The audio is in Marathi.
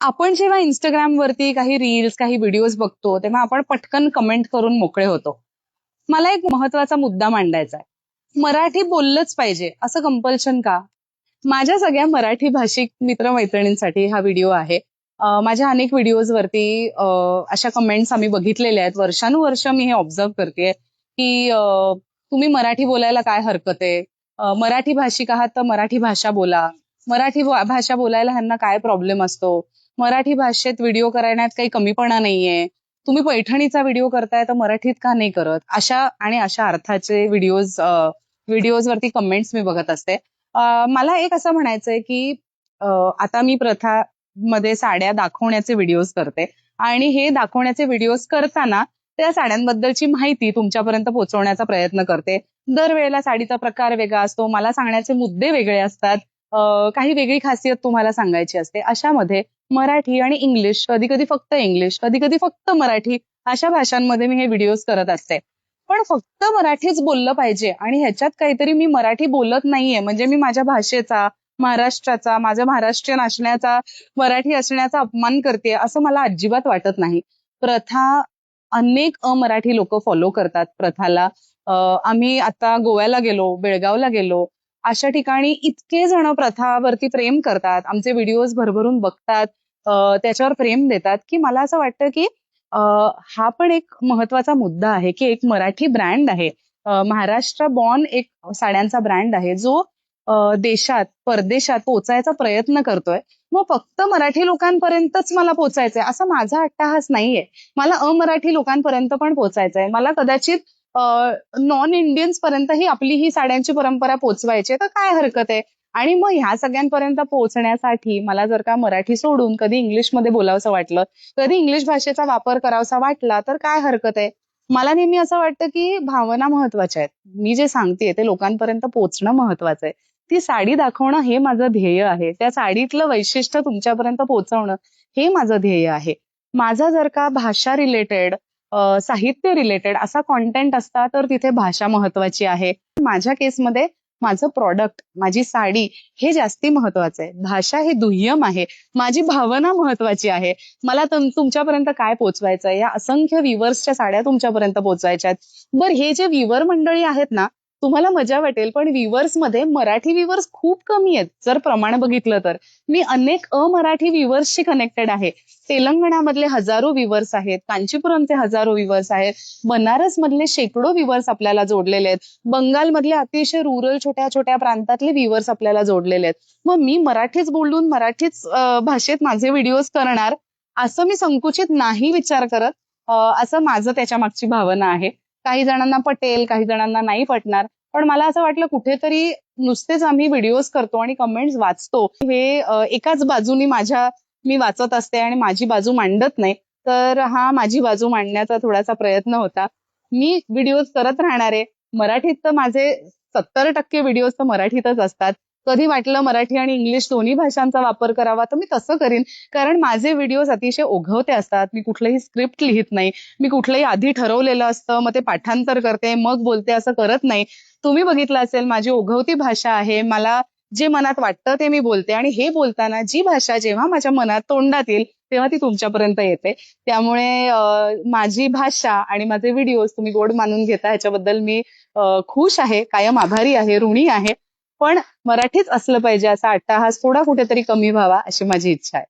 आपण जेव्हा Instagram वरती काही रील्स, काही व्हिडिओज बघतो, तेव्हा आपण पटकन कमेंट करून मोकळे होतो. मला एक महत्वाचा मुद्दा मांडायचा आहे. मराठी बोललंच पाहिजे, असं कंपल्शन का? माझ्या सगळ्या मराठी भाषिक मित्रमैत्रिणींसाठी हा व्हिडिओ आहे. माझ्या अनेक व्हिडिओज वरती अशा कमेंट्स आम्ही बघितलेल्या आहेत. वर्षानुवर्ष मी हे ऑब्झर्व करतेय की तुम्ही मराठी बोलायला काय हरकत आहे? मराठी भाषिक आहात तर मराठी भाषा बोला. मराठी भाषा बोलायला ह्यांना काय प्रॉब्लेम असतो? मराठी भाषेत व्हिडिओ करण्यात काही कमीपणा नाहीये. तुम्ही पैठणीचा व्हिडिओ करताय तर मराठीत का नाही करत? अशा अर्थाचे व्हिडिओज वरती कमेंट्स मी बघत असते. मला एक असं म्हणायचंय की आता मी प्रथा मध्ये साड्या दाखवण्याचे व्हिडिओज करते आणि हे दाखवण्याचे व्हिडिओज करताना त्या साड्यांबद्दलची माहिती तुमच्यापर्यंत पोहोचवण्याचा प्रयत्न करते. दरवेळेला साडीचा प्रकार वेगळा असतो, मला सांगण्याचे मुद्दे वेगळे असतात, काही वेगळी खासियत तुम्हाला सांगायची असते. अशामध्ये मराठी आणि इंग्लिश, कधी कधी फक्त इंग्लिश, कधी कधी फक्त मराठी, अशा भाषांमध्ये मी हे व्हिडिओज करत असते. पण फक्त मराठीच बोललं पाहिजे आणि ह्याच्यात काहीतरी मी मराठी बोलत नाहीये म्हणजे मी माझ्या भाषेचा, महाराष्ट्राचा, माझ्या महाराष्ट्रीयन असण्याचा, मराठी असण्याचा अपमान करते असं मला अजिबात वाटत नाही. प्रथा अनेक अमराठी लोक फॉलो करतात प्रथाला. आम्ही आता गोव्याला गेलो, बेळगावला गेलो, अशा ठिकाणी इतके जण प्रथावरती प्रेम करतात, आमचे व्हिडिओज भरभरून बघतात, त्याच्यावर प्रेम देतात की मला असं वाटतं की अ, हा पण एक महत्वाचा मुद्दा आहे की एक मराठी ब्रँड आहे, महाराष्ट्र बॉर्न एक साड्यांचा ब्रँड आहे जो देशात, परदेशात पोचायचा प्रयत्न करतोय. मग फक्त मराठी लोकांपर्यंतच मला पोचायचंय असं माझा अट्टाहास नाहीये. मला अमराठी लोकांपर्यंत पण पोचायचंय. मला कदाचित नॉन इंडियन्स पर्यंत ही आपली ही साड्यांची परंपरा पोचवायची आहे, तर काय हरकत आहे? आणि मग ह्या सगळ्यांपर्यंत पोहोचण्यासाठी मला जर का मराठी सोडून कधी इंग्लिशमध्ये बोलावंसं वाटलं, कधी इंग्लिश भाषेचा वापर करावासा वाटला, तर काय हरकत आहे? मला नेहमी असं वाटतं की भावना महत्वाच्या आहेत. मी जे सांगतेय ते लोकांपर्यंत पोहोचणं महत्वाचं आहे. ती साडी दाखवणं हे माझं ध्येय आहे. त्या साडीतलं वैशिष्ट्य तुमच्यापर्यंत पोहोचवणं हे माझं ध्येय आहे. माझा जर का भाषा रिलेटेड, साहित्य रिलेटेड असा कॉन्टेंट असता तर तिथे भाषा महत्वाची आहे. माझ्या केसमध्ये माझं प्रॉडक्ट, माझी साडी हे जास्ती महत्वाचं आहे. भाषा हे दुय्यम आहे. माझी भावना महत्वाची आहे. मला तुमच्यापर्यंत काय पोचवायचंय? या असंख्य व्ह्युअर्सच्या साड्या तुमच्यापर्यंत पोचवायच्या आहेत. बरं, हे जे व्ह्युअर मंडळी आहेत ना, तुम्हाला मजा वाटेल पण व्ह्युअर्स मध्ये मराठी व्ह्युअर्स खूप कमी आहेत जर प्रमाण बघितलं तर. मी अनेक अमराठी व्ह्युअर्सशी कनेक्टेड आहे. तेलंगणामधले हजारो व्ह्युअर्स आहेत, कांचीपुरमचे हजारो व्ह्युअर्स आहेत, बनारस मधले शेकडो व्ह्युअर्स आपल्याला जोडलेले आहेत, बंगालमधले अतिशय रुरल छोट्या छोट्या प्रांतातले व्ह्युअर्स आपल्याला जोडलेले आहेत. मग मी मराठीच बोलून मराठीच भाषेत माझे व्हिडिओज करणार असं मी संकुचित नाही विचार करत. असं माझं त्याच्या मागची भावना आहे. काही जणांना पटेल, काही जणांना नाही पटणार, पण मला असं वाटलं कुठेतरी नुसतेच आम्ही व्हिडिओज करतो आणि कमेंट्स वाचतो हे एकाच बाजूनी मी वाचत असते आणि माझी बाजू मांडत नाही. तर हा माझी बाजू मांडण्याचा थोडासा प्रयत्न होता. मी व्हिडिओज करत राहणार आहे. मराठीत तर माझे 70% व्हिडिओज तर मराठीतच असतात. कधी वाटलं मराठी आणि इंग्लिश दोन्ही भाषांचा वापर करावा तर मी तसं करीन. कारण माझे व्हिडिओज अतिशय ओघवते असतात. मी कुठलंही स्क्रिप्ट लिहित नाही. मी कुठलंही आधी ठरवलेलं असतं मग ते पाठांतर करते मग बोलते असं करत नाही. तुम्ही बघितलं असेल माझी ओघवती भाषा आहे. मला जे मनात वाटतं ते मी बोलते आणि हे बोलताना जी भाषा जेव्हा माझ्या मनात तोंडात येईल तेव्हा ती तुमच्यापर्यंत येते. त्यामुळे माझी भाषा आणि माझे व्हिडिओज तुम्ही गोड मानून घेता ह्याच्याबद्दल मी खुश आहे, कायम आभारी आहे, ऋणी आहे. पण मराठीच असलं पाहिजे असा अट्टाहास थोडा कुठेतरी कमी व्हावा अशी माझी इच्छा आहे.